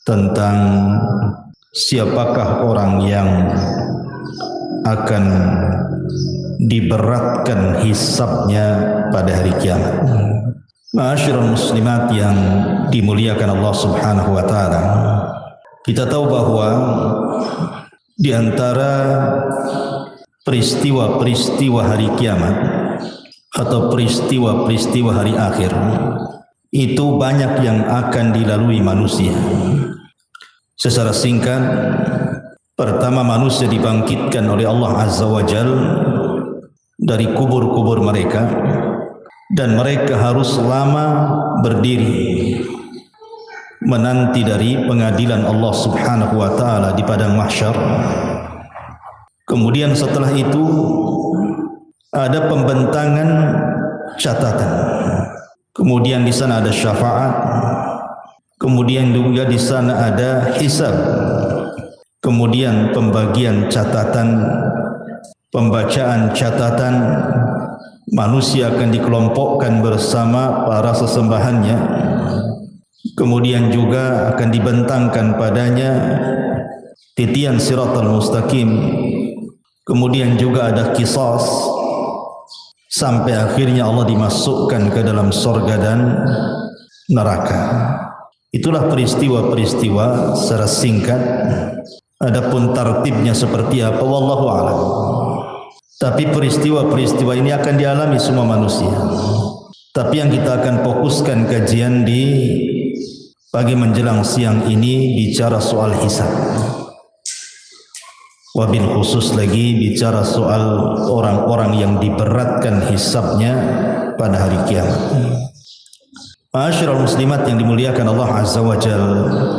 tentang siapakah orang yang akan diberatkan hisabnya pada hari kiamat. Ma'asyiral muslimat yang dimuliakan Allah Subhanahu wa taala. Kita tahu bahwa di antara peristiwa-peristiwa hari kiamat atau peristiwa-peristiwa hari akhir itu banyak yang akan dilalui manusia. Secara singkat, pertama manusia dibangkitkan oleh Allah Azza wa Jal dari kubur-kubur mereka, dan mereka harus lama berdiri menanti dari pengadilan Allah Subhanahu wa taala di padang mahsyar. Kemudian setelah itu ada pembentangan catatan. Kemudian di sana ada syafaat. Kemudian juga di sana ada hisab. Kemudian pembagian catatan, pembacaan catatan. Manusia akan dikelompokkan bersama para sesembahannya. Kemudian juga akan dibentangkan padanya titian siratal mustaqim. Kemudian juga ada qisas, sampai akhirnya Allah dimasukkan ke dalam surga dan neraka. Itulah peristiwa-peristiwa secara singkat. Adapun tartibnya seperti apa, wallahu a'lam. Tapi peristiwa-peristiwa ini akan dialami semua manusia. Tapi yang kita akan fokuskan kajian di pagi menjelang siang ini bicara soal hisab. Wabil khusus lagi bicara soal orang-orang yang diberatkan hisabnya pada hari kiamat. Ma'asyiral muslimat yang dimuliakan Allah Azza wa Jal.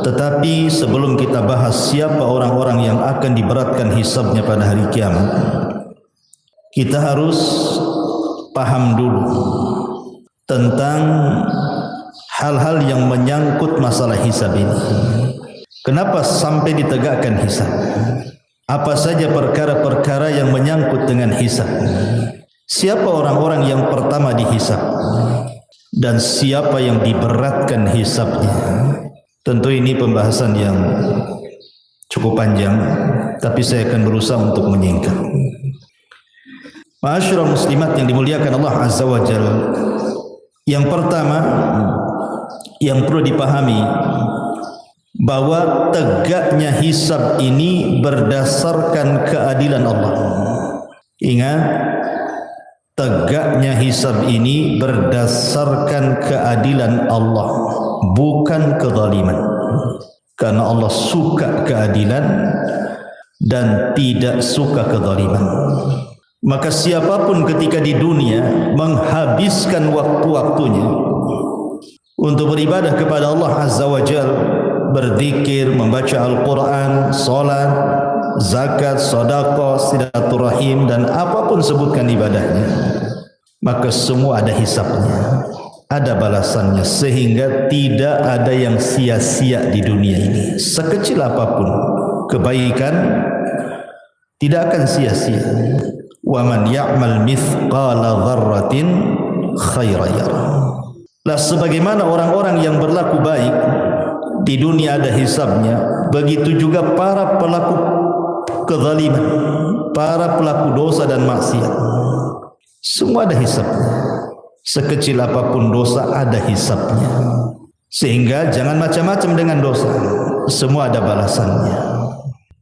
Tetapi sebelum kita bahas siapa orang-orang yang akan diberatkan hisabnya pada hari kiamat, kita harus paham dulu tentang hal-hal yang menyangkut masalah hisab ini. Kenapa sampai ditegakkan hisab? Apa saja perkara-perkara yang menyangkut dengan hisab? Siapa orang-orang yang pertama dihisab? Dan siapa yang diberatkan hisabnya? Tentu ini pembahasan yang cukup panjang, tapi saya akan berusaha untuk menyingkat. Ma'asyiral muslimat yang dimuliakan Allah Azza wa Jalla. Yang pertama yang perlu dipahami, bahwa tegaknya hisab ini berdasarkan keadilan Allah. Ingat, tegaknya hisab ini berdasarkan keadilan Allah, bukan kezaliman. Karena Allah suka keadilan dan tidak suka kezaliman. Maka siapapun ketika di dunia menghabiskan waktu-waktunya untuk beribadah kepada Allah Azza wa Jalla, berzikir, membaca Al-Quran, salat, zakat, sedekah, silaturahim, dan apapun sebutkan ibadahnya, maka semua ada hisabnya, ada balasannya, sehingga tidak ada yang sia-sia di dunia ini. Sekecil apapun kebaikan tidak akan sia-sia. Wa man ya'mal mithqala dzarratin khairan yarah. Lah sebagaimana orang-orang yang berlaku baik di dunia ada hisabnya, begitu juga para pelaku kezaliman, para pelaku dosa dan maksiat, semua ada hisabnya. Sekecil apapun dosa ada hisabnya. Sehingga jangan macam-macam dengan dosa, semua ada balasannya.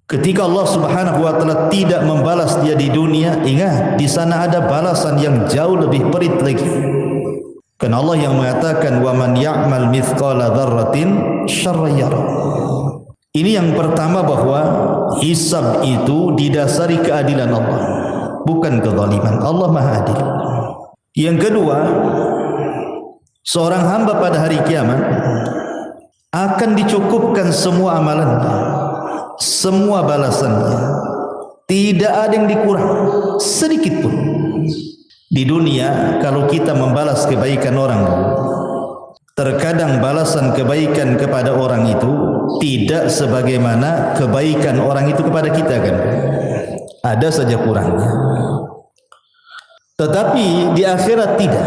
Ketika Allah Subhanahu wa taala tidak membalas dia di dunia, ingat di sana ada balasan yang jauh lebih perit lagi. Karena Allah yang mengatakan wa man ya'mal mithqala dzarratin syarran yarah. Ini yang pertama, bahwa hisab itu didasari keadilan Allah, bukan kezaliman. Allah Maha Adil. Yang kedua, seorang hamba pada hari kiamat akan dicukupkan semua amalannya, semua balasannya, tidak ada yang dikurang sedikit pun. Di dunia kalau kita membalas kebaikan orang, terkadang balasan kebaikan kepada orang itu tidak sebagaimana kebaikan orang itu kepada kita, kan? Ada saja kurangnya. Tetapi di akhirat tidak.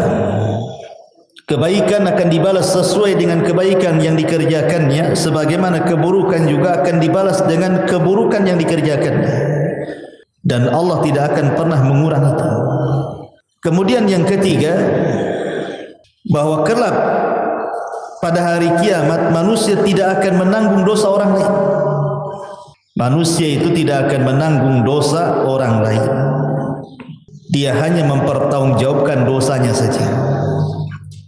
Kebaikan akan dibalas sesuai dengan kebaikan yang dikerjakannya, sebagaimana keburukan juga akan dibalas dengan keburukan yang dikerjakannya. Dan Allah tidak akan pernah mengurangi itu. Kemudian yang ketiga, bahwa kelak pada hari kiamat manusia tidak akan menanggung dosa orang lain. Manusia itu tidak akan menanggung dosa orang lain. Dia hanya mempertanggungjawabkan dosanya saja.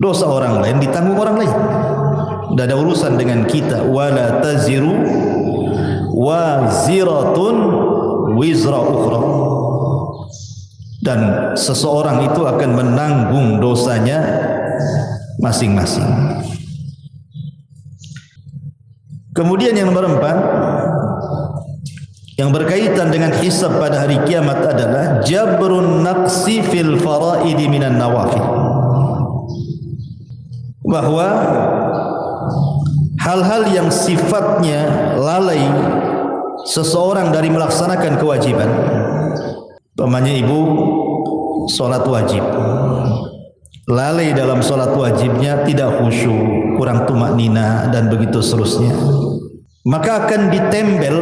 Dosa orang lain ditanggung orang lain. Tidak ada urusan dengan kita. Wala taziru waziratun wizra ukhra. Dan seseorang itu akan menanggung dosanya masing-masing. Kemudian yang nomor 4, yang berkaitan dengan hisab pada hari kiamat adalah jabrun naqsi fil faraidi minan nawafil. Bahwa hal-hal yang sifatnya lalai seseorang dari melaksanakan kewajiban. Umpamanya ibu solat wajib, lalai dalam solat wajibnya, tidak khusyuk, kurang tumaknina dan begitu seterusnya, maka akan ditempel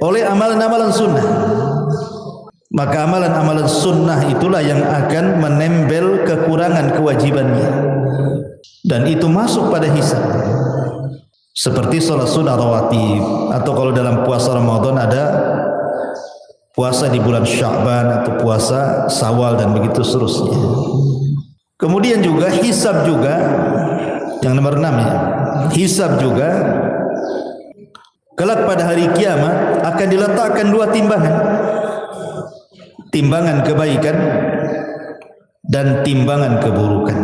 oleh amalan-amalan sunnah. Maka amalan-amalan sunnah itulah yang akan menempel kekurangan kewajibannya, dan itu masuk pada hisab. Seperti sholat sunnah rawatib, atau kalau dalam puasa Ramadan ada puasa di bulan Sya'ban atau puasa Syawal dan begitu seterusnya. Kemudian juga hisab juga, yang nomor 6 ya, hisab juga kelak pada hari kiamat akan diletakkan 2 timbangan. Timbangan kebaikan dan timbangan keburukan.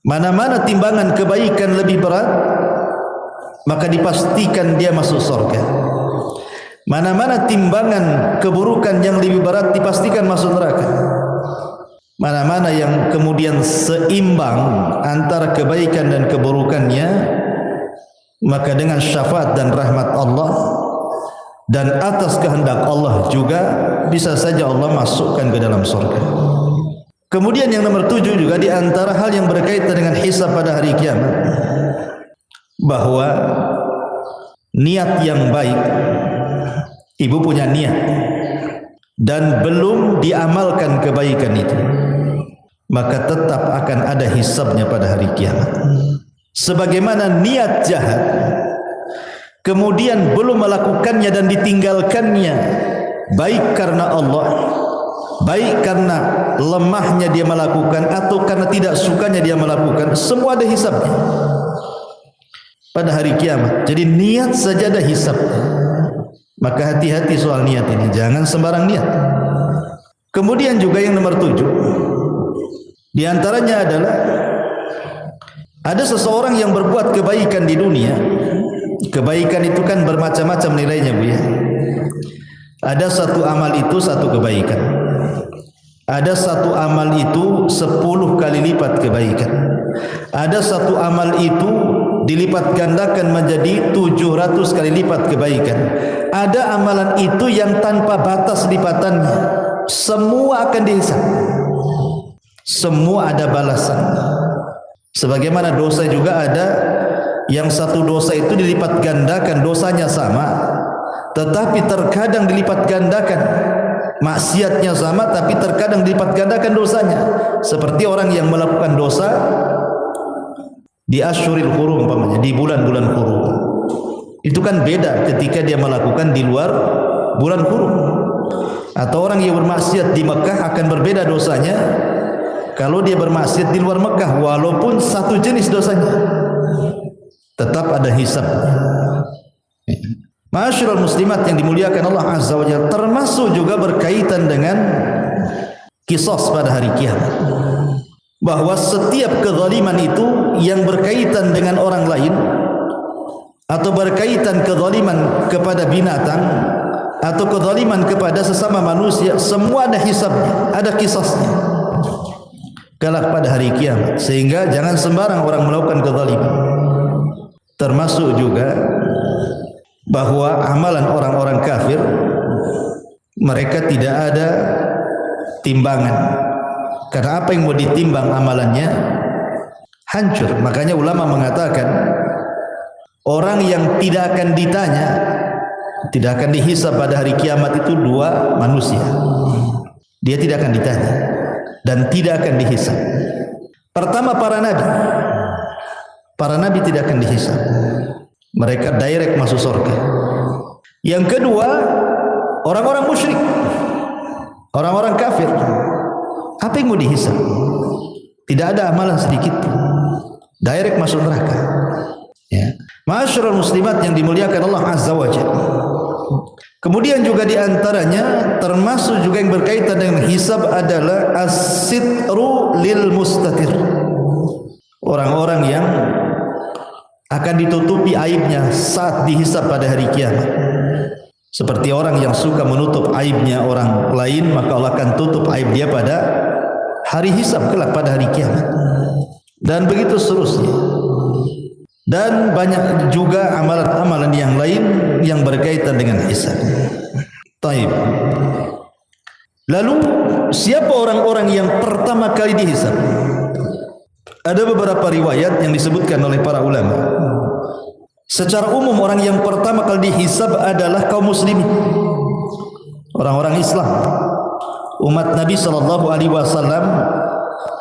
Mana-mana timbangan kebaikan lebih berat, maka dipastikan dia masuk surga. Mana-mana timbangan keburukan yang lebih berat, dipastikan masuk neraka. Mana-mana yang kemudian seimbang antara kebaikan dan keburukannya, maka dengan syafaat dan rahmat Allah dan atas kehendak Allah juga bisa saja Allah masukkan ke dalam surga. Kemudian yang nomor 7 juga di antara hal yang berkaitan dengan hisab pada hari kiamat, bahwa niat yang baik, ibu punya niat dan belum diamalkan kebaikan itu, maka tetap akan ada hisabnya pada hari kiamat. Sebagaimana niat jahat kemudian belum melakukannya dan ditinggalkannya, baik karena Allah, baik karena lemahnya dia melakukan atau karena tidak sukanya dia melakukan, semua ada hisabnya pada hari kiamat. Jadi niat saja ada hisabnya. Maka hati-hati soal niat ini, jangan sembarang niat. Kemudian juga yang nomor 7, di antaranya adalah ada seseorang yang berbuat kebaikan di dunia. Kebaikan itu kan bermacam-macam nilainya, Bu ya. Ada satu amal itu satu kebaikan. Ada satu amal itu 10 kali lipat kebaikan. Ada satu amal itu dilipat gandakan menjadi 700 kali lipat kebaikan. Ada amalan itu yang tanpa batas lipatannya. Semua akan dihisab. Semua ada balasan. Sebagaimana dosa juga ada yang satu dosa itu dilipat gandakan, dosanya sama, tetapi terkadang dilipat gandakan. Maksiatnya sama, tapi terkadang dilipat gandakan dosanya. Seperti orang yang melakukan dosa di Asyuril Hurum, umpamanya di bulan-bulan hurum. Itu kan beda ketika dia melakukan di luar bulan hurum. Atau orang yang bermaksiat di Mekah akan berbeda dosanya kalau dia bermaksiat di luar Mekah, walaupun satu jenis dosanya, tetap ada hisab. Ma'asyiral muslimat yang dimuliakan Allah Azza wa Jalla, termasuk juga berkaitan dengan qisas pada hari kiamat, bahwa setiap kezaliman itu yang berkaitan dengan orang lain atau berkaitan kezaliman kepada binatang atau kezaliman kepada sesama manusia, semua ada hisabnya, ada qisasnya kelak pada hari kiamat. Sehingga jangan sembarang orang melakukan kezaliman. Termasuk juga bahwa amalan orang-orang kafir, mereka tidak ada timbangan. Karena apa yang mau ditimbang amalannya? hancur. Makanya ulama mengatakan orang yang tidak akan ditanya, tidak akan dihisab pada hari kiamat itu dua manusia. Dia tidak akan ditanya dan tidak akan dihisab. Pertama, para nabi. Para nabi tidak akan dihisab. Mereka direct masuk surga. Yang kedua, orang-orang musyrik, orang-orang kafir. Apa yang mau dihisab? Tidak ada amalan sedikit pun. Direct masuk neraka. Ya. Ma'asyiral muslimat yang dimuliakan Allah Azza wa Jalla. Kemudian juga di antaranya termasuk juga yang berkaitan dengan hisab adalah as-sitru lil mustatir. Orang-orang yang akan ditutupi aibnya saat dihisab pada hari kiamat. Seperti orang yang suka menutup aibnya orang lain, maka Allah akan tutup aib dia pada hari hisab kelak pada hari kiamat. Dan begitu seterusnya. Dan banyak juga amalan-amalan yang lain yang berkaitan dengan hisab. Taib. Lalu siapa orang-orang yang pertama kali dihisab? Ada beberapa riwayat yang disebutkan oleh para ulama. Secara umum orang yang pertama kali dihisab adalah kaum muslimin, orang-orang Islam, umat Nabi SAW.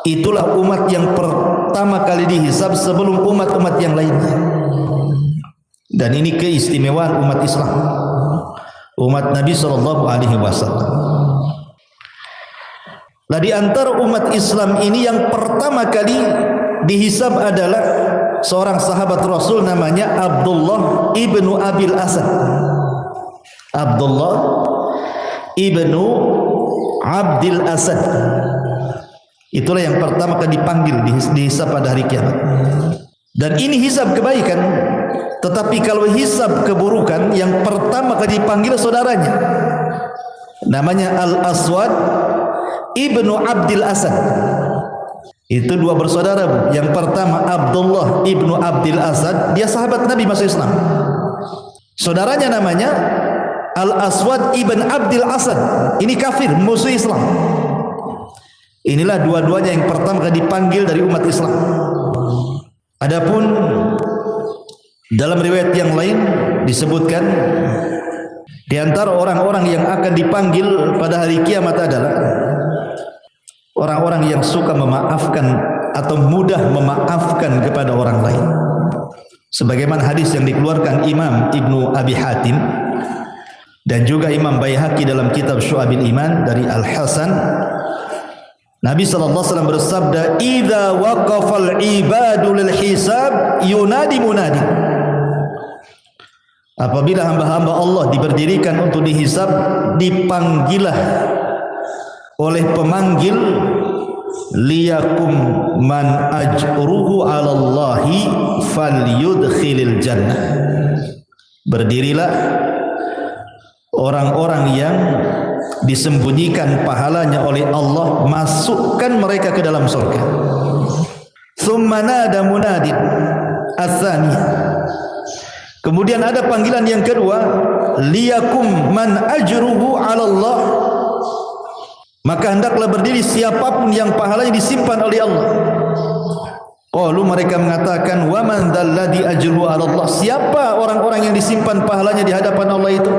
Itulah umat yang pertama kali dihisab sebelum umat-umat yang lainnya. Dan ini keistimewaan umat Islam, umat Nabi SAW. Nah, di antara umat Islam ini yang pertama kali dihisab adalah seorang sahabat Rasul namanya Abdullah ibnu Abil Asad. Abdullah ibnu Abdil Asad. Itulah yang pertama kali dipanggil dihisab pada hari kiamat. Dan ini hisab kebaikan. Tetapi kalau hisab keburukan, yang pertama kali dipanggil saudaranya, namanya Al-Aswad ibnu Abdil Asad. Itu dua bersaudara. Yang pertama Abdullah ibnu Abdil Asad, dia sahabat Nabi masuk Islam. Saudaranya namanya Al-Aswad ibn Abdil Asad. Ini kafir, musuh Islam. Inilah dua-duanya yang pertama kali dipanggil dari umat Islam. Adapun dalam riwayat yang lain disebutkan di antara orang-orang yang akan dipanggil pada hari kiamat adalah orang-orang yang suka memaafkan atau mudah memaafkan kepada orang lain. Sebagaimana hadis yang dikeluarkan Imam Ibnu Abi Hatim dan juga Imam Baihaqi dalam kitab Syu'abil Iman dari Al-Hasan, Nabi SAW bersabda, "Idza waqafal ibadu lil hisab yunadi munadi." Apabila hamba-hamba Allah diberdirikan untuk dihisab, dipanggilah oleh pemanggil, liyakum man ajruhu 'ala Allahi falyudkhilil jannah. Berdirilah orang-orang yang disembunyikan pahalanya oleh Allah, masukkan mereka ke dalam surga. Tsumma nada munadin ats-tsani. Kemudian ada panggilan yang kedua, liyakum man ajruhu 'ala Allah. Maka hendaklah berdiri siapapun yang pahalanya disimpan oleh Allah. Qalu, mereka mengatakan, wa man dzalladzi ajruhu 'ala Allah. Siapa orang-orang yang disimpan pahalanya di hadapan Allah itu?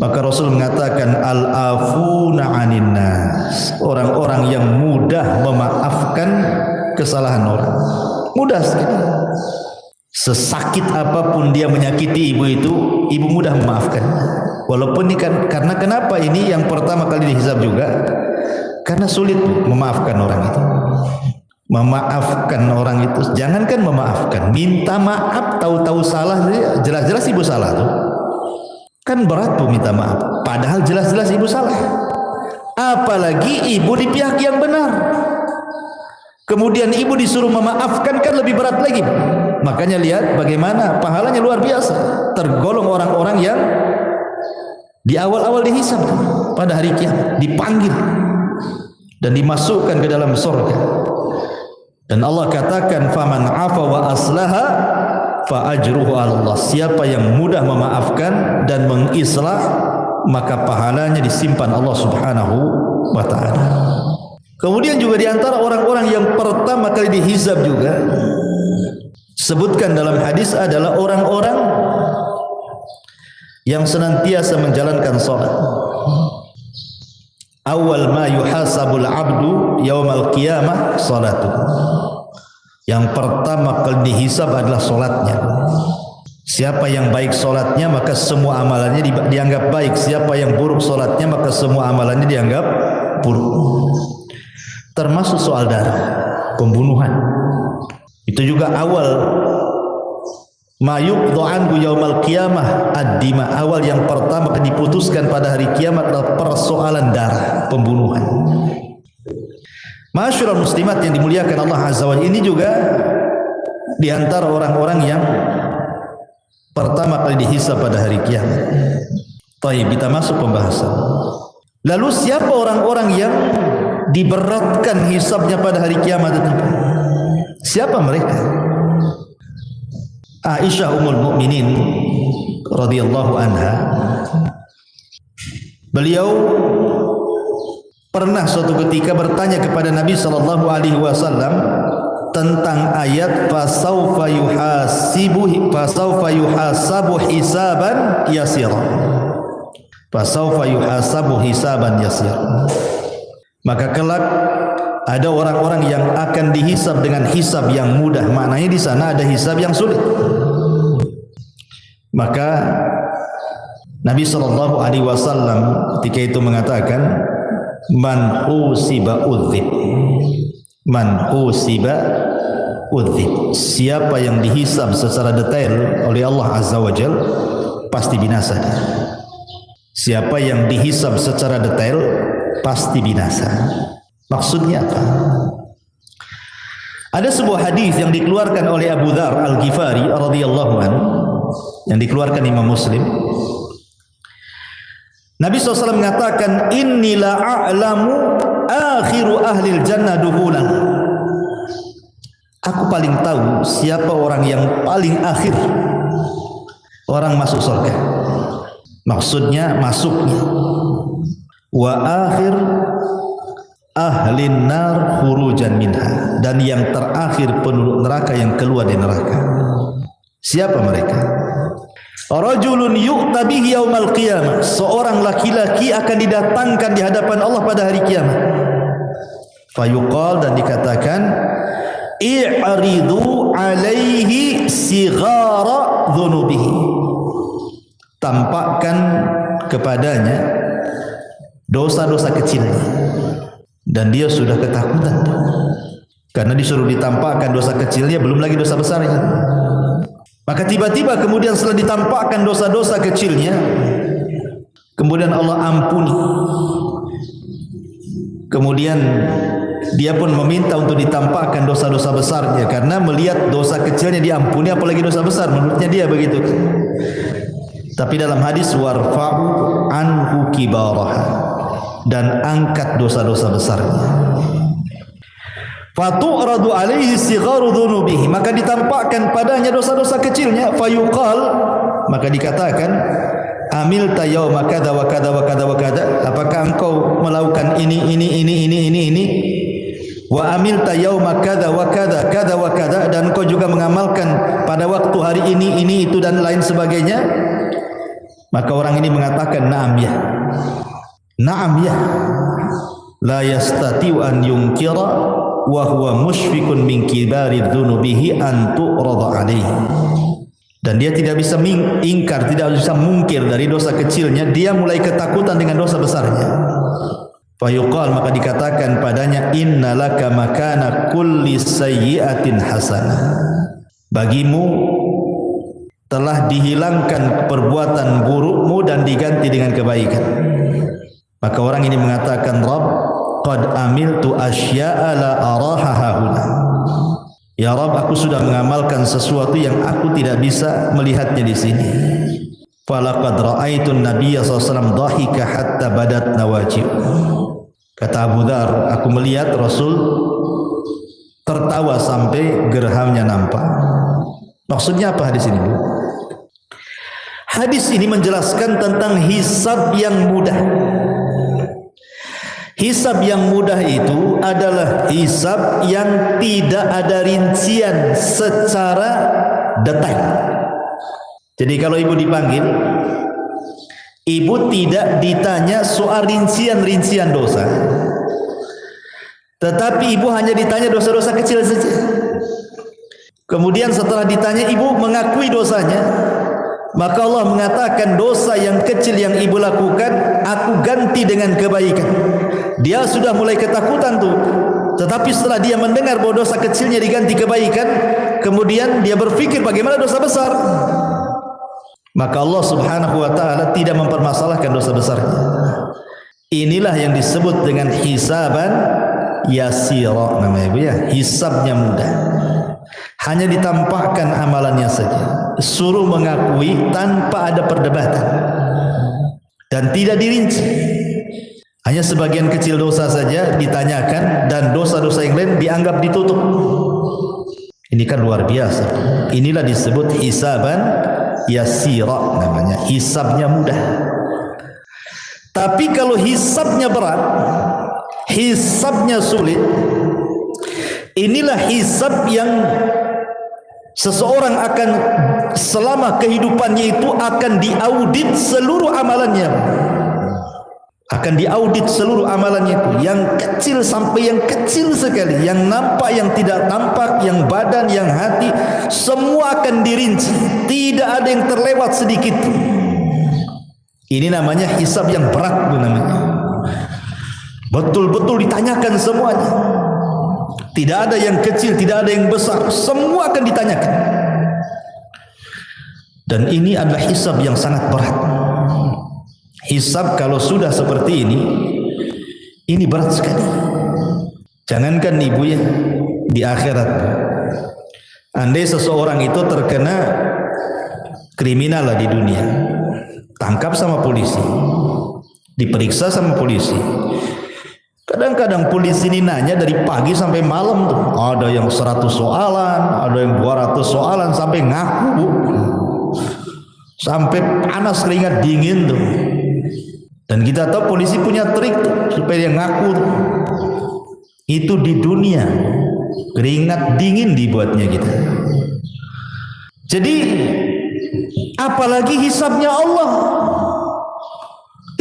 Maka Rasul mengatakan, al-afuna 'anin nas, orang-orang yang mudah memaafkan kesalahan orang. Mudah sekali. Sesakit apapun dia menyakiti ibu itu, ibu mudah memaafkan. Walaupun ini kan, karena kenapa ini yang pertama kali dihisab juga? Karena sulit memaafkan orang itu. Memaafkan orang itu, jangankan memaafkan, minta maaf tahu-tahu salah, jelas-jelas ibu salah tuh. Kan berat tuh minta maaf, padahal jelas-jelas ibu salah. Apalagi ibu di pihak yang benar. Kemudian ibu disuruh memaafkan, kan lebih berat lagi. Makanya lihat bagaimana pahalanya luar biasa. Tergolong orang-orang yang di awal-awal dihisab pada hari kiamat, dipanggil dan dimasukkan ke dalam surga. Dan Allah katakan, faman afa wa aslaha fa ajruhu 'ala Allah. Siapa yang mudah memaafkan dan mengislah, maka pahalanya disimpan Allah Subhanahu wa taala. Kemudian juga di antara orang-orang yang pertama kali dihisab juga sebutkan dalam hadis adalah orang-orang yang senantiasa menjalankan salat. Awal ma yuhasabul abdu yaumal qiyamah salatu. Yang pertama kali dihisab adalah salatnya. Siapa yang baik salatnya maka semua amalannya dianggap baik. Siapa yang buruk salatnya maka semua amalannya dianggap buruk. Termasuk soal darah, pembunuhan. Itu juga awal ma yuqdu anhu yaumal qiyamah ad-dima. Awal yang pertama diputuskan pada hari kiamat adalah persoalan darah, pembunuhan. Masyarul muslimat yang dimuliakan Allah Azza wa Jalla, ini juga di antara orang-orang yang pertama kali dihisab pada hari kiamat. Baik, kita masuk pembahasan. Lalu siapa orang-orang yang diberatkan hisabnya pada hari kiamat itu? Siapa mereka? Aisyah Ummul Mukminin radhiyallahu anha, beliau pernah suatu ketika bertanya kepada Nabi sallallahu alaihi wasallam tentang ayat fasaufa yuhasabu hisaban yasira. Fasaufa yuhasabu hisaban yasira. Maka kelak ada orang-orang yang akan dihisab dengan hisab yang mudah. Maknanya di sana ada hisab yang sulit. Maka Nabi sallallahu alaihi wasallam ketika itu mengatakan man usiba udzib. Man usiba udzib. Siapa yang dihisab secara detail oleh Allah Azza wa Jalla pasti binasa. Siapa yang dihisab secara detail pasti binasa. Maksudnya apa? Ada sebuah hadis yang dikeluarkan oleh Abu Dzar Al-Ghifari radhiyallahu anhu, yang dikeluarkan Imam Muslim. Nabi SAW mengatakan, inni la a'lamu akhiru ahlil jannah duhulan. Aku paling tahu siapa orang yang paling akhir orang masuk surga. Maksudnya masuknya. Wa akhir ahlin nar khurujan minha, dan yang terakhir penduduk neraka yang keluar dari neraka. Siapa mereka? Rajulun yu'ta bihi yaumal qiyamah. Seorang laki-laki akan didatangkan di hadapan Allah pada hari kiamat. Fayuqal, dan dikatakan, i'ridu alaihi sighara dhunubihi. Tampakkan kepadanya dosa-dosa kecilnya. Dan dia sudah ketakutan karena disuruh ditampakkan dosa kecilnya, belum lagi dosa besarnya. Maka tiba-tiba kemudian setelah ditampakkan dosa-dosa kecilnya, kemudian Allah ampuni. Kemudian dia pun meminta untuk ditampakkan dosa-dosa besarnya, karena melihat dosa kecilnya diampuni, apalagi dosa besar, menurutnya dia begitu. Tapi dalam hadis warfa'u anhu kibaraha, dan angkat dosa-dosa besarnya. Fatu'radu alaihi sigharu dhunubihi, maka ditampakkan padanya dosa-dosa kecilnya. Fayuqal, maka dikatakan, amilta yauma kadza wa kadza wa kadza wa kadza, apakah engkau melakukan ini. Wa amilta yauma kadza wa kadza kadza wa kadza, dan engkau juga mengamalkan pada waktu hari ini itu dan lain sebagainya. Maka orang ini mengatakan, na'am ya. Na'am ya. La yastati'u an yunkira wa huwa musyfiqun min kibari dhunubihi an tu'rada alaihi. Dan dia tidak bisa ingkar, tidak bisa mungkir dari dosa kecilnya, dia mulai ketakutan dengan dosa besarnya. Fayuqal, maka dikatakan padanya, innalaka makana kulli sayyi'atin hasanah. Bagimu telah dihilangkan perbuatan burukmu dan diganti dengan kebaikan. Maka orang ini mengatakan, Rabb, qad amiltu asya'a la araha hahuna. Ya Rabb, aku sudah mengamalkan sesuatu yang aku tidak bisa melihatnya di sini. Falaqad ra'aitun nabiyya sallallahu alaihi wasallam dhahika hatta badat nawajib. Kata Abu Dzar, aku melihat Rasul tertawa sampai gerhamnya nampak. Maksudnya apa hadis ini, Bu? Hadis ini menjelaskan tentang hisab yang mudah. Hisab yang mudah itu adalah hisab yang tidak ada rincian secara detail. Jadi kalau ibu dipanggil, ibu tidak ditanya soal rincian-rincian dosa, tetapi ibu hanya ditanya dosa-dosa kecil saja. Kemudian setelah ditanya, ibu mengakui dosanya, maka Allah mengatakan dosa yang kecil yang ibu lakukan aku ganti dengan kebaikan. Dia sudah mulai ketakutan tuh, tetapi setelah dia mendengar bahwa dosa kecilnya diganti kebaikan, kemudian dia berpikir bagaimana dosa besar. Maka Allah Subhanahu wa taala tidak mempermasalahkan dosa besarnya. Inilah yang disebut dengan hisaban yasira, namanya ibu ya, hisabnya mudah. Hanya ditampakkan amalannya saja, suruh mengakui tanpa ada perdebatan dan tidak dirinci. Hanya sebagian kecil dosa saja ditanyakan dan dosa-dosa yang lain dianggap ditutup. Ini kan luar biasa. Inilah disebut hisaban yasira, namanya hisabnya mudah. Tapi kalau hisabnya berat, hisabnya sulit, inilah hisab yang seseorang akan selama kehidupannya itu akan diaudit seluruh amalannya. Akan diaudit seluruh amalannya itu, yang kecil sampai yang kecil sekali, yang nampak, yang tidak nampak, yang badan, yang hati, semua akan dirinci. Tidak ada yang terlewat sedikit. Ini namanya hisab yang berat, itu namanya. Betul-betul ditanyakan semuanya. Tidak ada yang kecil, tidak ada yang besar, semua akan ditanyakan. Dan ini adalah hisab yang sangat berat. Hisab kalau sudah seperti ini berat sekali. Jangankan ibu ya, di akhirat, andai seseorang itu terkena kriminal lah di dunia, tangkap sama polisi, diperiksa sama polisi. Kadang-kadang polisi ini nanya dari pagi sampai malam tuh. Ada yang 100 soalan, ada yang 200 soalan, sampai ngaku bu. Sampai panas keringat dingin tuh. Dan kita tahu polisi punya trik tuh, supaya dia ngaku tuh. Itu di dunia, keringat dingin dibuatnya kita. Jadi apalagi hisabnya Allah.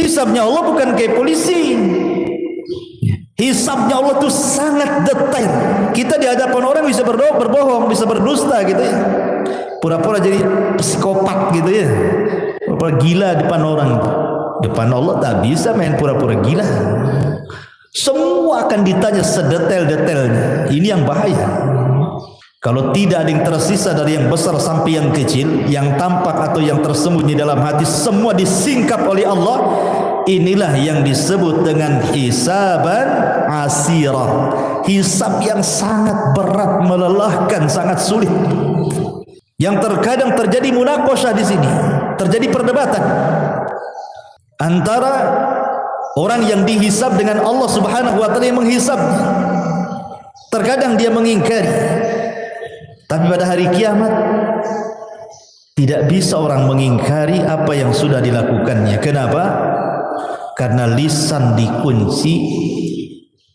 Hisabnya Allah bukan kayak polisi. Hisabnya Allah itu sangat detail. Kita di hadapan orang bisa berbohong, bisa berdusta gitu ya. Pura-pura jadi psikopat gitu ya. Pura-pura gila depan orang. Depan Allah tak bisa main pura-pura gila. Semua akan ditanya sedetail-detailnya. Ini yang bahaya. Kalau tidak ada yang tersisa dari yang besar sampai yang kecil, yang tampak atau yang tersembunyi dalam hati, semua disingkap oleh Allah. Inilah yang disebut dengan hisaban asira, hisab yang sangat berat, melelahkan, sangat sulit. Yang terkadang terjadi munaqashah di sini, terjadi perdebatan antara orang yang dihisab dengan Allah Subhanahu wa taala yang menghisabnya. Terkadang dia mengingkari, tapi pada hari kiamat tidak bisa orang mengingkari apa yang sudah dilakukannya. Kenapa? Karena lisan dikunci,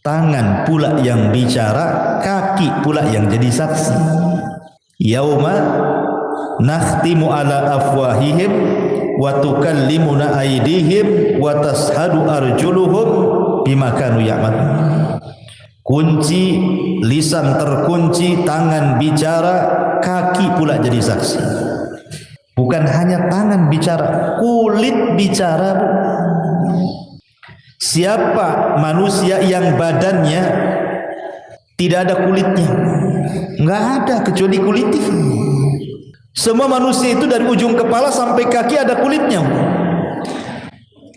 tangan pula yang bicara, kaki pula yang jadi saksi. Yauma nakhtimu ala afwahihim wa tukallimuna aydihim wa tashhadu arjuluhum bima kanu ya'malun. Kunci, lisan terkunci, tangan bicara, kaki pula jadi saksi. Bukan hanya tangan bicara, kulit bicara. Siapa manusia yang badannya tidak ada kulitnya? Enggak ada kecuali kulit. Semua manusia itu dari ujung kepala sampai kaki ada kulitnya.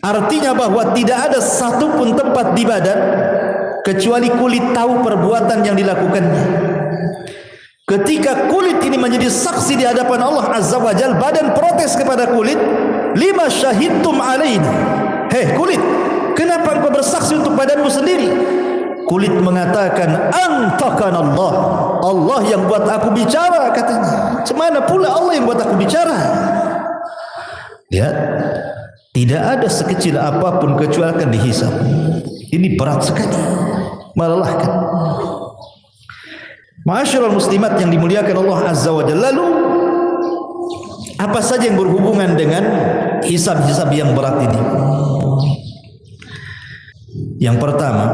Artinya bahwa tidak ada satupun tempat di badan kecuali kulit tahu perbuatan yang dilakukannya. Ketika kulit ini menjadi saksi di hadapan Allah Azza wa Jalla, badan protes kepada kulit, lima syahidtum alaina. Hei kulit, kenapa engkau bersaksi untuk badanmu sendiri? Kulit mengatakan, antakan Allah, Allah yang buat aku bicara, katanya. Cemana pula Allah yang buat aku bicara? Lihat, tidak ada sekecil apapun kecuali akan dihisab. Ini berat sekali, melelahkan. Ma'asyiral muslimat yang dimuliakan Allah Azza wa Jalla, lalu apa saja yang berhubungan dengan hisab-hisab yang berat ini? Yang pertama,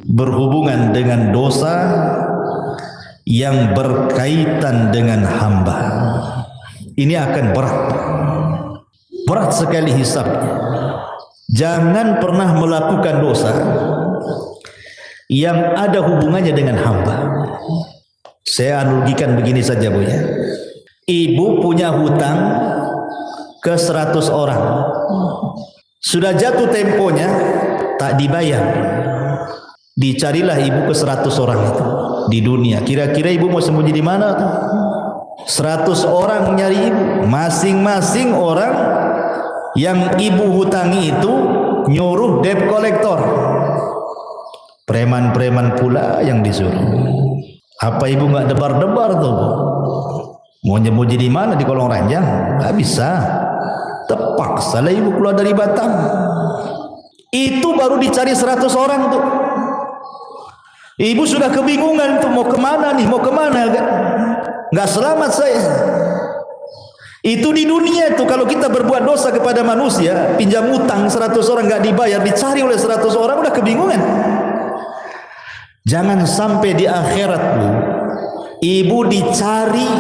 berhubungan dengan dosa yang berkaitan dengan hamba. Ini akan berat. Berat sekali hisabnya. Jangan pernah melakukan dosa yang ada hubungannya dengan hamba. Saya analogikan begini saja, Bu ya. Ibu punya hutang ke 100 orang. Sudah jatuh temponya, tak dibayar. Dicarilah ibu ke 100 orang itu di dunia. Kira-kira ibu mau sembunyi di mana? 100 orang nyari ibu. Masing-masing orang yang ibu hutangi itu nyuruh debt collector. Preman-preman pula yang disuruh. Apa ibu nggak debar-debar tuh? Mau nyembunyi di mana? Di kolong ranjang? Nggak bisa. Terpaksa lah ibu keluar dari Batam. Itu baru dicari 100 orang tuh. Ibu sudah kebingungan tuh, mau kemana nih? Mau kemana? Nggak selamat saya. Itu di dunia tuh, kalau kita berbuat dosa kepada manusia, pinjam utang 100 orang nggak dibayar, dicari oleh 100 orang, udah kebingungan. Jangan sampai di akhirat, Bu, ibu dicari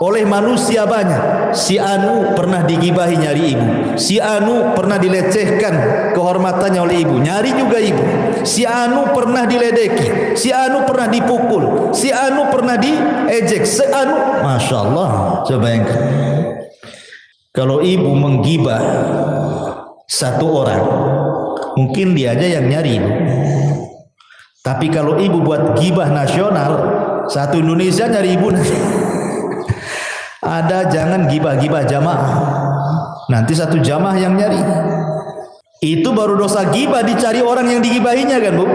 oleh manusia banyak. Si Anu pernah digibahi, nyari ibu. Si Anu pernah dilecehkan kehormatannya oleh ibu, nyari juga ibu. Si Anu pernah diledeki, si Anu pernah dipukul, si Anu pernah diejek, si Anu, Masya Allah. Coba bayangkan, kalau ibu menggibah satu orang, mungkin dia aja yang nyari ibu. Tapi kalau ibu buat gibah nasional, satu Indonesia nyari ibu. Ada, jangan gibah-gibah jamaah, nanti satu jamaah yang nyari. Itu baru dosa gibah, dicari orang yang digibahinya kan, Bu.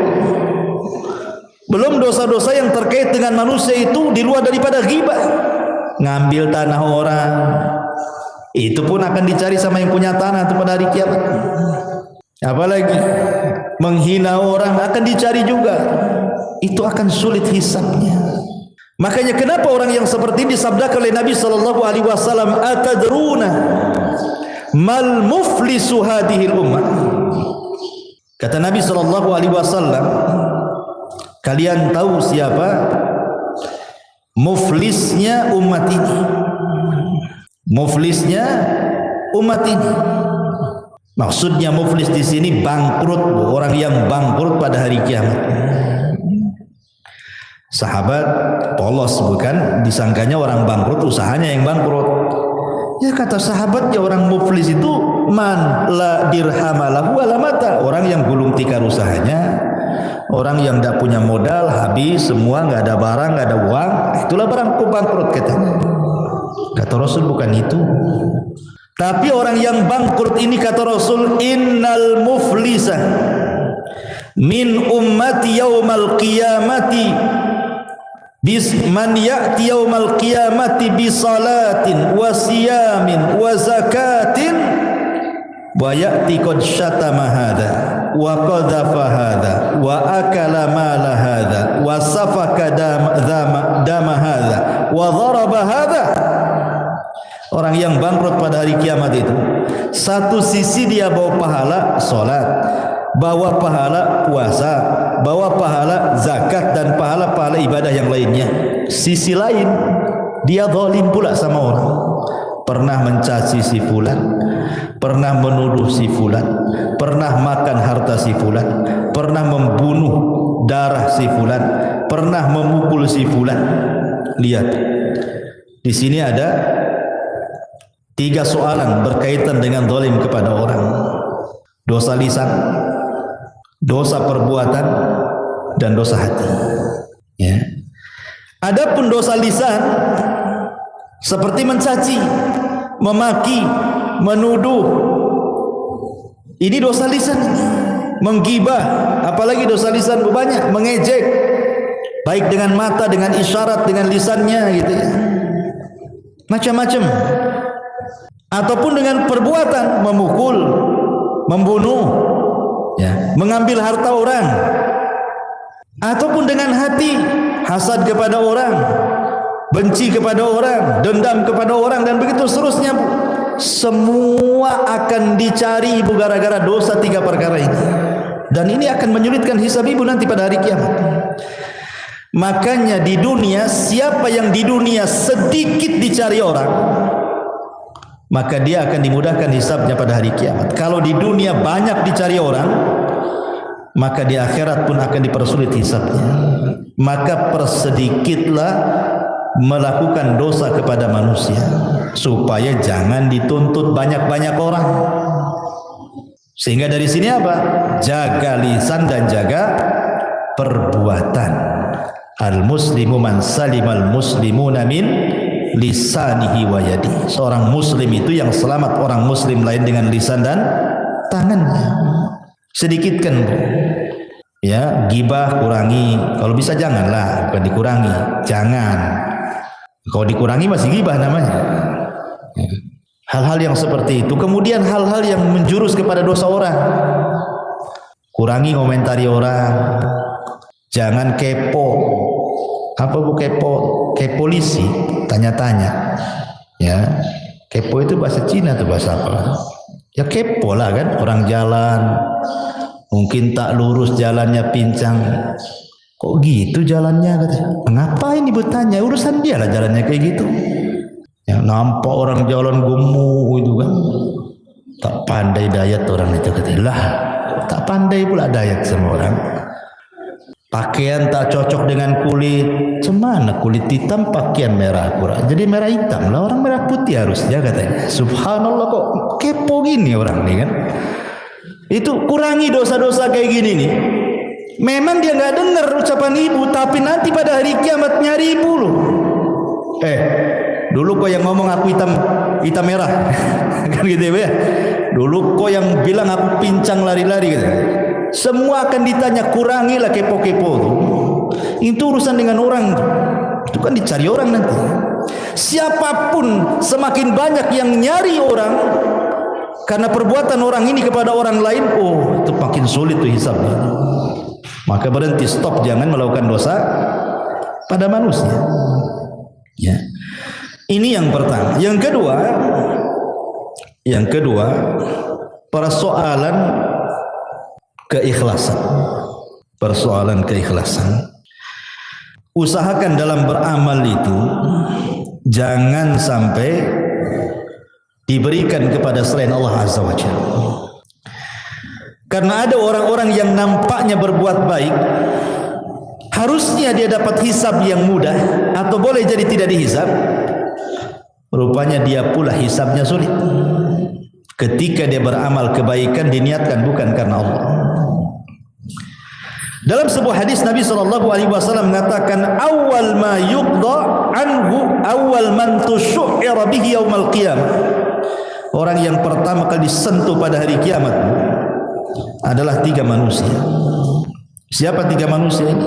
Belum dosa-dosa yang terkait dengan manusia itu di luar daripada gibah. Ngambil tanah orang, itu pun akan dicari sama yang punya tanah itu pada hari kiamat. Apalagi menghina orang akan dicari juga. Itu akan sulit hisabnya. Makanya kenapa orang yang seperti ini disabdakan oleh Nabi sallallahu alaihi wasallam, atadruna mal muflisu hadhil ummah. Kata Nabi sallallahu alaihi wasallam, kalian tahu siapa muflisnya umat ini? Muflisnya umat ini. Maksudnya muflis di sini bangkrut, orang yang bangkrut pada hari kiamat. Sahabat polos, bukan disangkanya orang bangkrut, usahanya yang bangkrut. Ya kata sahabatnya, orang muflis itu man la dirhamalahu wala mata, orang yang gulung tikar usahanya, orang yang tidak punya modal, habis semua, nggak ada barang, nggak ada uang, itulah barang bangkrut katanya. Kata Rasul bukan itu. Tapi orang yang bangkrut ini, kata Rasul, innal muflisa min ummati yaumal qiyamati man ya'ti yaumal qiyamati bi salatin wa siyamin wa zakatin wa ya'ti qad syatama hadha wa qadhafa hadha wa akala mala hadha wa safaka dama hadha wa dharaba hadha. Orang yang bangkrut pada hari kiamat itu, satu sisi dia bawa pahala salat, bawa pahala puasa, bawa pahala zakat dan pahala-pahala ibadah yang lainnya. Sisi lain dia zalim pula sama orang. Pernah mencaci si fulan, pernah menuduh si fulan, pernah makan harta si fulan, pernah membunuh darah si fulan, pernah memukul si fulan. Lihat, di sini ada 3 soalan berkaitan dengan zalim kepada orang. Dosa lisan, dosa perbuatan, dan dosa hati. Ya. Adapun dosa lisan seperti mencaci, memaki, menuduh, ini dosa lisan. Menggibah, apalagi dosa lisan banyak, mengejek, baik dengan mata, dengan isyarat, dengan lisannya, gitu ya. Macam-macam. Ataupun dengan perbuatan, memukul, membunuh, ya, mengambil harta orang, ataupun dengan hati hasad kepada orang, benci kepada orang, dendam kepada orang, dan begitu seterusnya, Bu. Semua akan dicari ibu gara-gara dosa 3 perkara ini, dan ini akan menyulitkan hisab ibu nanti pada hari kiamat. Makanya di dunia, siapa yang di dunia sedikit dicari orang, maka dia akan dimudahkan hisabnya pada hari kiamat. Kalau di dunia banyak dicari orang, maka di akhirat pun akan dipersulit hisabnya. Maka persedikitlah melakukan dosa kepada manusia, supaya jangan dituntut banyak-banyak orang. Sehingga dari sini apa? Jaga lisan dan jaga perbuatan. Al-muslimu man salimal muslimuna min lisanihi wa yadi. Seorang muslim itu yang selamat orang muslim lain dengan lisan dan tangannya. Sedikitkan, Bu. Ya, gibah kurangi. Kalau bisa janganlah, bukan dikurangi. Jangan. Kalau dikurangi masih gibah namanya. Hal-hal yang seperti itu. Kemudian hal-hal yang menjurus kepada dosa orang. Kurangi komentari orang. Jangan kepo. Apa Bu kepo? Kepolisi, tanya-tanya. Ya, kepo itu bahasa Cina atau bahasa apa? Ya kepo lah kan, orang jalan mungkin tak lurus jalannya, pincang. Kok gitu jalannya katanya? Ngapain Ibu tanya? Urusan dia lah jalannya kayak gitu. Yang nampak orang jalan gemuk itu kan, tak pandai dayat orang itu katanya. Lah, tak pandai pula dayat sama orang. Pakaian tak cocok dengan kulit. Cemana kulit hitam pakaian merah kurang. Jadi merah hitam lah, orang merah putih harusnya katanya. Subhanallah, kok kepo gini orang nih kan. Itu kurangi dosa-dosa kayak gini nih. Memang dia nggak dengar ucapan ibu, tapi nanti pada hari kiamat nyari ibu loh. Dulu kok yang ngomong aku hitam merah kan gitu ya. Dulu kok yang bilang aku pincang lari-lari gitu. Semua akan ditanya, kurangilah kepo-kepo tuh. Itu urusan dengan orang. Itu kan dicari orang nanti. Siapapun semakin banyak yang nyari orang karena perbuatan orang ini kepada orang lain, oh itu makin sulit tuh hisabnya. Maka berhenti, stop, jangan melakukan dosa pada manusia. Ya. Ini yang pertama. Yang kedua, persoalan keikhlasan. Persoalan keikhlasan. Usahakan dalam beramal itu jangan sampai diberikan kepada selain Allah Azza wa Jalla. Karena ada orang-orang yang nampaknya berbuat baik, harusnya dia dapat hisab yang mudah, atau boleh jadi tidak dihisab. Rupanya dia pula hisabnya sulit. Ketika dia beramal kebaikan diniatkan bukan karena Allah. Dalam sebuah hadis Nabi SAW mengatakan, awal ma yuqda anhu awal man tusyu'ira bihi yaumal qiyamah. Orang yang pertama kali disentuh pada hari kiamat adalah 3 manusia. Siapa 3 manusia ini?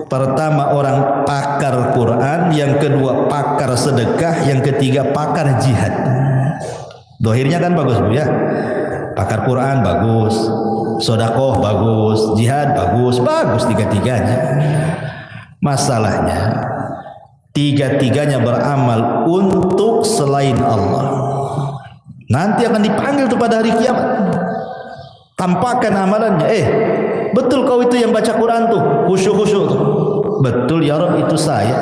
Pertama orang pakar Quran, yang kedua pakar sedekah, yang ketiga pakar jihad. Dohirnya kan bagus Bu ya. Pakar Quran bagus, sedekah bagus, jihad bagus, bagus 3-tiganya. Masalahnya 3-tiganya beramal untuk selain Allah. Nanti akan dipanggil tuh pada hari kiamat. Tampakkan amalannya. Betul kau itu yang baca Quran tuh, khusyuk-khusyuk tuh. Betul ya Rabb, itu saya.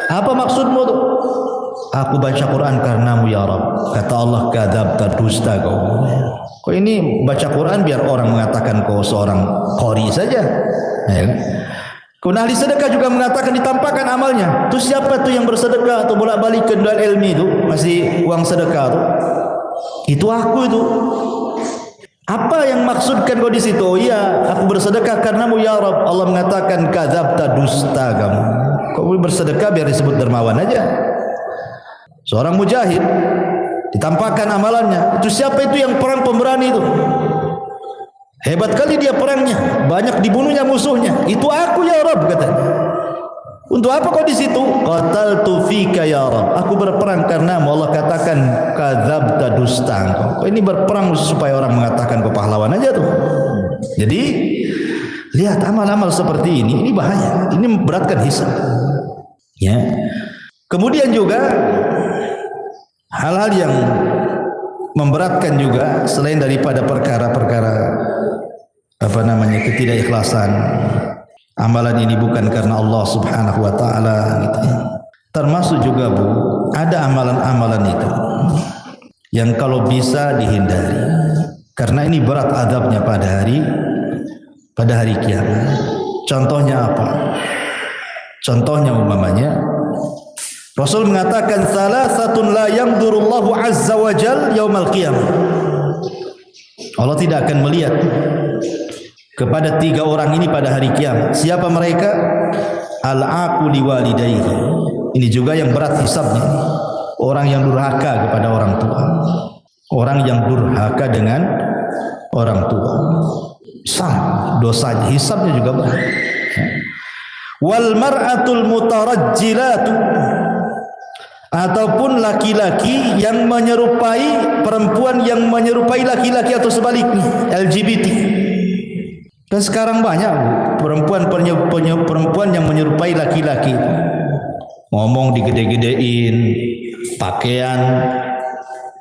Apa maksudmu tuh? Aku baca Quran karenamu ya Rabb. Kata Allah, kadzabta, dusta kau. Kau ini baca Quran biar orang mengatakan kau seorang qori saja. Ya. Kemudian ahli sedekah juga mengatakan ditampakkan amalnya. Terus siapa tuh yang bersedekah atau bolak-balik ke dual ilmi itu masih uang sedekah tuh? Itu aku itu. Apa yang maksudkan kau di situ? Oh iya, aku bersedekah karenamu ya Rabb. Allah mengatakan kadzabta, dusta kamu. Kau bersedekah biar disebut dermawan aja. Seorang mujahid ditampakkan amalannya. Itu siapa itu yang perang pemberani itu? Hebat kali dia perangnya, banyak dibunuhnya musuhnya. Itu aku ya Rabb katanya. Untuk apa kau di situ? Qataltu fika ya Rabb. Aku berperang karenamu. Allah katakan kadzabta, dusta. Kau ini berperang supaya orang mengatakan kau pahlawan aja tuh. Jadi lihat amal-amal seperti ini bahaya, ini memberatkan hisab. Ya. Kemudian juga hal-hal yang memberatkan juga selain daripada perkara-perkara ketidakikhlasan, amalan ini bukan karena Allah Subhanahu wa taala gitu ya. Termasuk juga Bu, ada amalan-amalan itu yang kalau bisa dihindari karena ini berat azabnya pada hari kiamat. Contohnya apa? Contohnya umpamanya Rasul mengatakan salasatun la yanzurullahu azza wa jal yaumal qiyamah. Allah tidak akan melihat kepada 3 orang ini pada hari kiamat. Siapa mereka? Al-aqu liwalidayhi. Ini juga yang berat hisabnya. Orang yang durhaka kepada orang tua. Orang yang durhaka dengan orang tua. Sama dosanya, hisabnya juga berat. Wal mar'atul mutarajjilatu, ataupun laki-laki yang menyerupai perempuan yang menyerupai laki-laki atau sebaliknya, LGBT. Dan sekarang banyak perempuan yang menyerupai laki-laki, ngomong digede-gedein, pakaian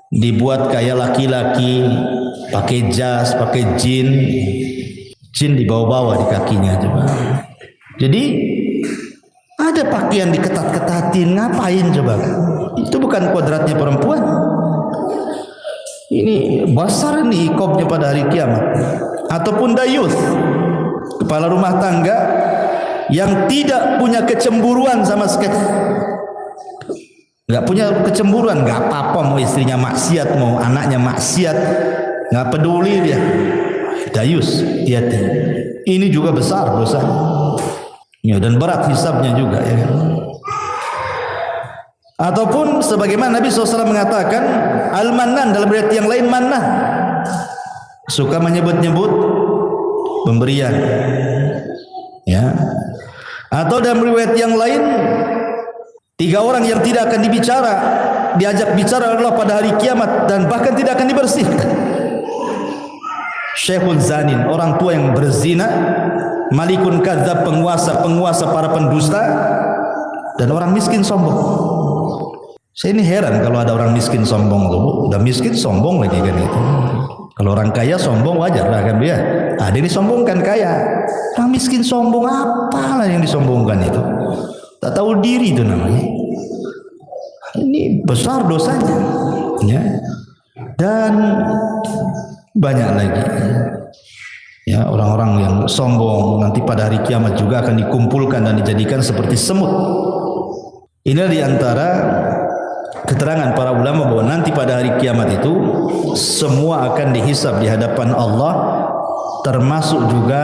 dibuat kayak laki-laki, pakai jas, pakai jin dibawa-bawa di kakinya coba. Jadi ada pakaian diketat-ketatin, ngapain coba? Itu bukan kodratnya perempuan. Ini besar nih ikobnya pada hari kiamat. Ataupun dayus, kepala rumah tangga yang tidak punya kecemburuan sama sekali. Nggak punya kecemburuan, nggak apa-apa mau istrinya maksiat, mau anaknya maksiat, nggak peduli dia. Dayus, lihat ini juga besar dosa. Ya, dan berat hisabnya juga ya. Ataupun sebagaimana Nabi SAW mengatakan al-mannan, dalam riwayat yang lain mannah, suka menyebut-nyebut pemberian ya. Atau dalam riwayat yang lain 3 orang yang tidak akan diajak bicara adalah pada hari kiamat dan bahkan tidak akan dibersihkan. Syekhun zanin, orang tua yang berzina, malikun kadzab, penguasa para pendusta, dan orang miskin sombong. Saya ini heran kalau ada orang miskin sombong tuh, udah miskin sombong lagi kan itu. Kalau orang kaya sombong wajar lah kan dia. Ada yang disombongkan kaya. Orang miskin sombong, apalah yang disombongkan itu? Tak tahu diri itu namanya. Ini besar dosanya. Ya. Dan banyak lagi. Ya, orang-orang yang sombong nanti pada hari kiamat juga akan dikumpulkan dan dijadikan seperti semut. Ini di antara keterangan para ulama bahwa nanti pada hari kiamat itu semua akan dihisab di hadapan Allah, termasuk juga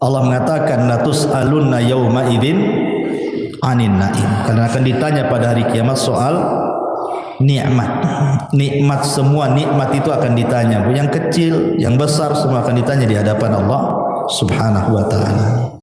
Allah mengatakan latus alunna yauma idzin anin naim, karena akan ditanya pada hari kiamat soal nikmat semua nikmat itu akan ditanya, yang kecil yang besar semua akan ditanya di hadapan Allah Subhanahu wa taala.